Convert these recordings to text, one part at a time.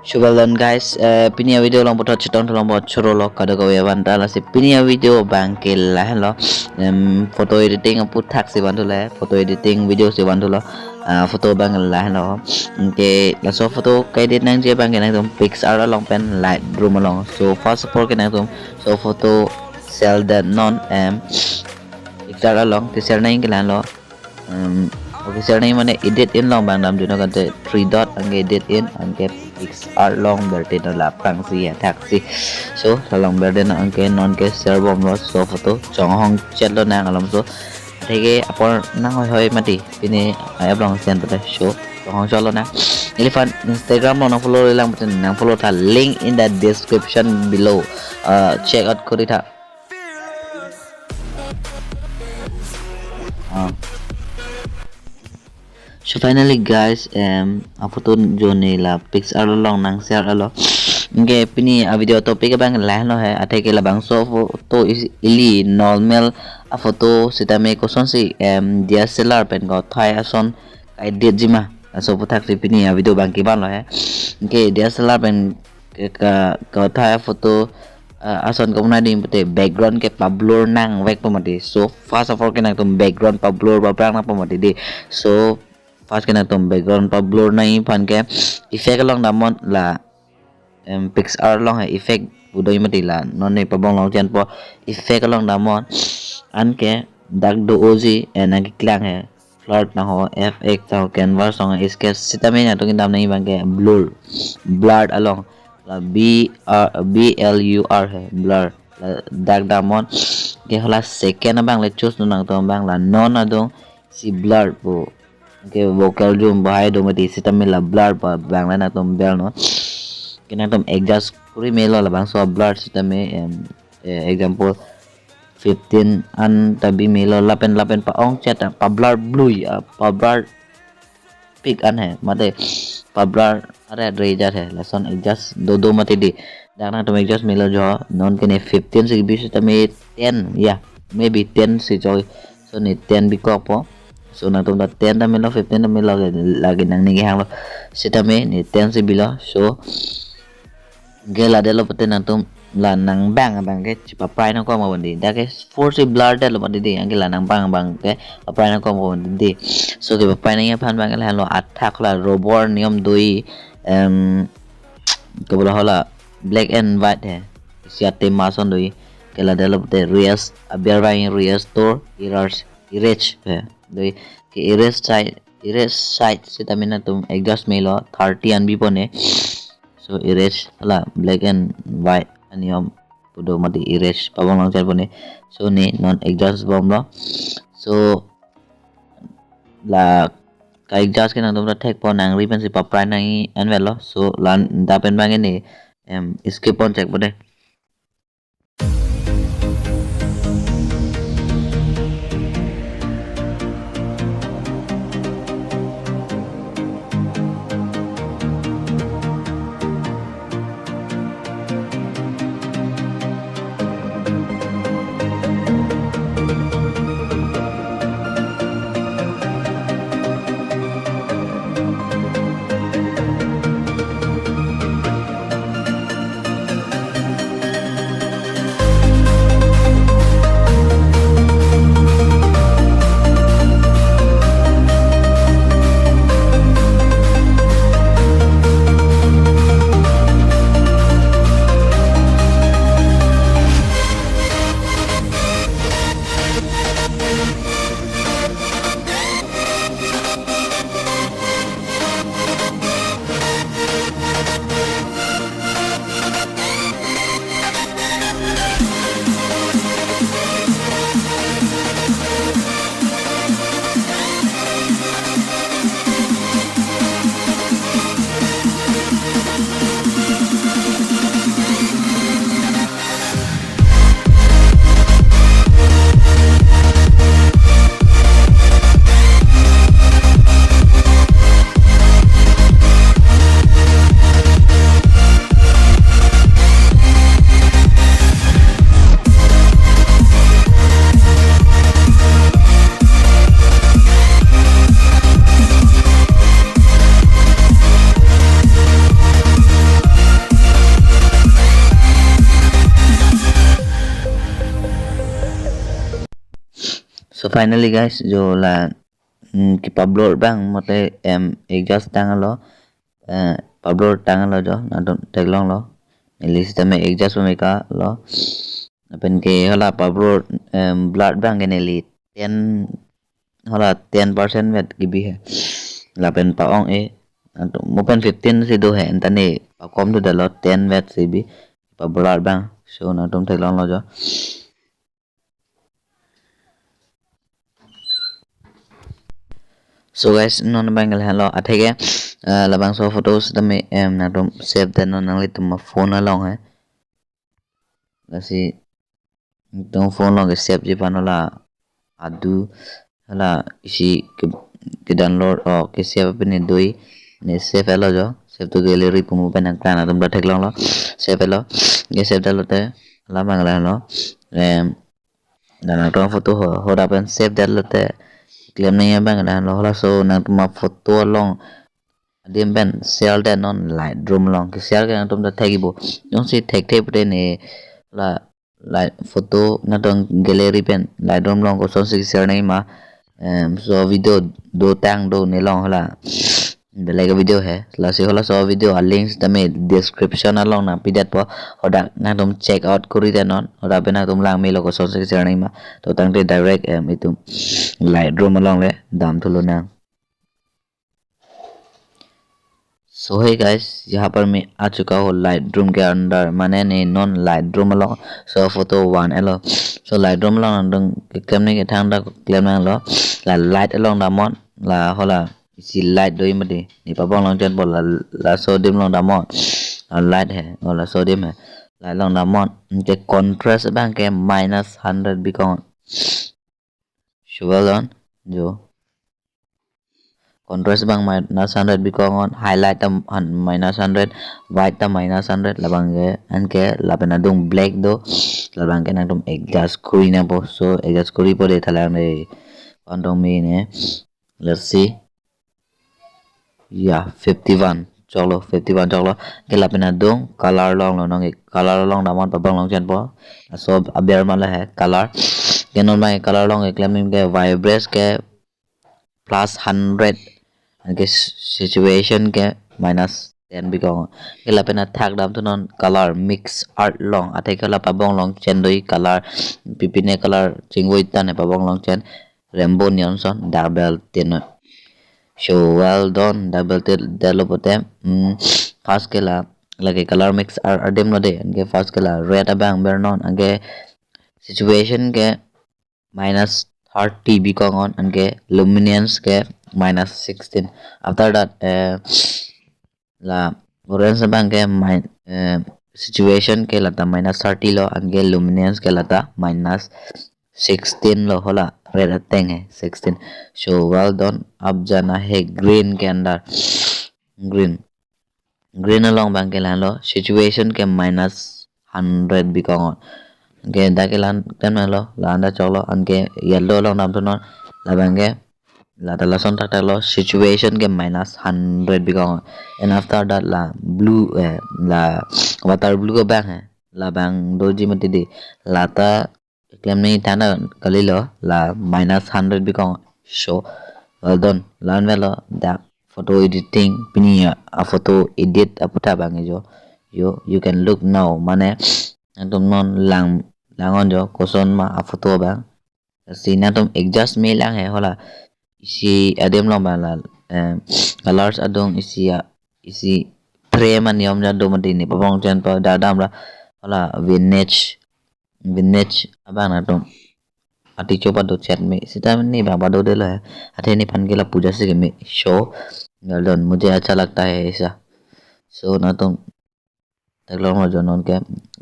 Sugalan guys, Pini video long puthot chitong long bot choro lo kada ko yawan tala si Pini video bangke lah lo photo editing put thak si bantu le photo editing video si bantu lo photo bang lah lo ke la so photo kai edit nang je bang ke nang tum pixar long pen lightroom long so first of all ke nang tum so photo sell that non pixar long ti share nang ke lan lo official name mane edit in long bang dam dino kan 3 dot ang edit in ang ke pixar long berte no la prang si taxi so long berde na ang ke non ke share bom lo so photo chong hong chat lo nang alam so thege apor nang hoi mati pini ay long send to show chong hong chalo na elephant instagram lo nang follow lang button nang follow tha link in the description below check out kori tha So finally guys, apa tu jone la pixar long nang share alo. Nge pini video topik bang lah lo hai. Ate ke la bang so photo ili normal photo sita me ko son si Dslr pen ko thai ason edit jima. So putak si pini video bang ki ban lo hai. Nge Dslr pen ko thai photo ason ko na dim pute background ke blur nang vek pamati. So first of all ke nang tum background blur ba prang na pamati di. So first kena tum background pa blur nahi pan ke effect long damon la pixar long hai effect budoi mati la non ne pabong long chen po effect long damon an ke dak do oji en ang klang hai float na ho fx ta canvas song iske sita me na to kin dam nahi bang ke blur along la blur hai blur dak damon ke hola second bang le choose no nang to bang la non adong si blur po ke vocal zoom bahai do mati sitam la blur pa bang la na tom bel no kena tom adjust kuri melo la bang so blur sitam example 15 an tabi melo lapen pa ong chat pa blur blue pa blur pick an hai mate pa blur are reja hai lesson adjust do mati di dana tom adjust melo jo non kene 15 se bi sitam 10 yeah maybe 10 se joy so ni 10 bi ko po so na tum da 10 ta melo 15 ta melo lagi nang ni hang lo sita me ni 10 se bilo so gela de lo pete nang tum la nang bang ke pa prai na ko ma bondi da ke for se blur de lo bondi di ang la nang bang ke pa prai na ko ma bondi di so ke pa prai na ya phan bang la lo athak la robot niam doi ke bola hola black and white hai siate ma son doi ke la de lo pete rest abiar bang restore erase doi ke erase side sita mina tum adjust melo 30 an bi pone so erase la black and white aniom pudo mati erase pabong lang chat pone so ni non adjust bom lo so la ka adjust ke nang tum thek po nang ri pen si pa prai nang an velo so lan da pen bang ni skip on check pone So finally guys जो là cái upload bang मतलब adjust tangan lo upload tangan lo jo na don tag long lo list में adjust में का lo अपन के होला upload blood bang के नेली 10 होला 10% wait की भी है lapen paong open 15 si do है तने कम तो दलो 10 वेट से भी blood bang so na don tag long lo jo. So guys non bangal hello athege labang so photos tame na tom save den non nangli tum phone along hai lasi tom phone long save ji panola adu hala isi ke download o ke save pini doi ne save elo jo save to gallery pumu pen kana tum da thek long lo save elo ge save dalo te labang la lo dan tom photo ho da pen save dalo te claim नहीं है bank ना लोहला सो ना तुम photo लोंग अदीम Ben cell दे non Lightroom लोंग कि cell के तुम the थेगिबो जोंसी थेक थे पटे ने ला लाइट फोटो ना तो गैलरी पेन लाइटरूम लोंग को सोसी शेयर नहीं मा सो वीडियो दो टैंग दो ने लोंग होला बेलेग वीडियो है लासी होला सो वीडियो लिंक्स तमे डिस्क्रिप्शन अलोंग ना पीडेट पो होदा ना तुम चेक आउट करी दे नॉन होदा बेना तुम लांग मेलो को सोसी शेयर नहीं मा तो तंगते डायरेक्ट इतुम लाइटरूम अलोंग ले दाम थुलो ना. सो है गाइस यहाँ पर मैं आ चुका हूँ लाइटरूम के अंदर माने नहीं नॉन लाइटरूम अलोंग सो फोटो 1 एलो सो लाइटरूम अलोंग अंदर क्लेम नहीं के थांग दा क्लेम ना लो ला लाइट अलोंग दा मॉन ला होला इसी लाइट दोई मदे नि पाबों लोंग चन बोल ला सोडियम लोंग दा मॉन लाइट है और सोडियम है लाइट लोंग दा मॉन के कंट्रास्ट बैंक के -100 बिकॉन शुगल जो contrast bang -100 bikong highlight tam -100 white tam -100 labang ke an ke lapen adung black do labang ke nang tum adjust kuri na po so adjust kuri po de thalang de kantong me ne let's see yeah 51 cholo 51 cholo ke lapen adung color long lo nang color long damon pabang long chen po so aber mala hai color ke non mai color long ke claim ke vibrate ke +100 के situation के -10 Beacon के लापेना थाक दाम तो non colour mix art long अथे कला पाबोंग long chain दोई colour पिपिने colour चिंगोई तने पाबोंग लॉन्ग चेन रेनबो नियॉनसन डबल तेन शो वेल डन डबल ते डेलोपोटे फर्स्ट केला लगे कलर मिक्स आर्ट अडेम लदे के फर्स्ट केला रेड अबांग बेरनॉन अगे सिचुएशन के -30 बिकॉन अनके लुमिनेंस के -16 after that la orange bang ke situation ke lata -30 lo ange luminance ke lata -16 lo hola red teng hai 16 so well done अब जाना है green के अंदर green along bang के लान लो situation के -100 बिकॉन के दा के लान टेन लो लांदा चलो अनके येलो लो नाम तो न लाबंगे la the lesson tak lo situation ke -100 bikong and after that la blue la water blue ko bang hai la bang doji mati di la ta claim nahi thana kali lo la -100 bikong so well done lan velo da photo editing pini a photo edit aputa bang jo you can look now mane tum non langon jo koson ma a photo bang sina tum adjust me lang hai hola isi adem long bala colors adong isi frame an yom ja do mati ni pabong chen pa dadam la wala vintage abang atom ati coba do chat में सीता नहीं बाबा दो दे लो है अथे नहीं fun के ला पूजा से में show गर्दन मुझे अच्छा लगता है ऐसा सो ना तुम तगलो mo jonon ke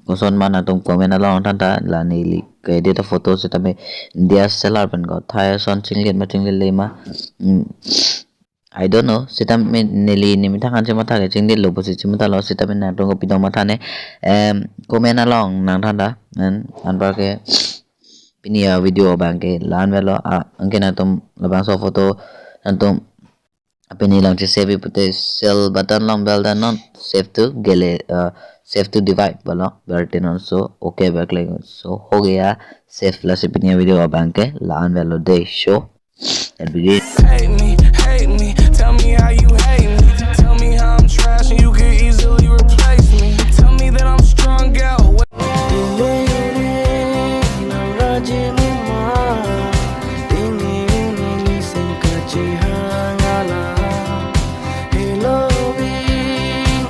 koson mana tum komen along tanta la ni ke edit photo se tame Dslr pen ko thai son chinglet lema I don't know sitam me neli ni mitha kan chema thake chinglet lo posi chema lo sitam na tong ko pidong matha ne komen along nang thanda anbar ke pini video bang ke lan velo angke na tum labang so photo antum Pini long save pute cell button long bell dan non save to gele save to divide balo berarti non so okay back like so ho gaya save plus pini video abang ke laan velo de show and begin. Hate me, tell me how you hate me, tell me how I'm trash and you could easily replace me, tell me that I'm strong out.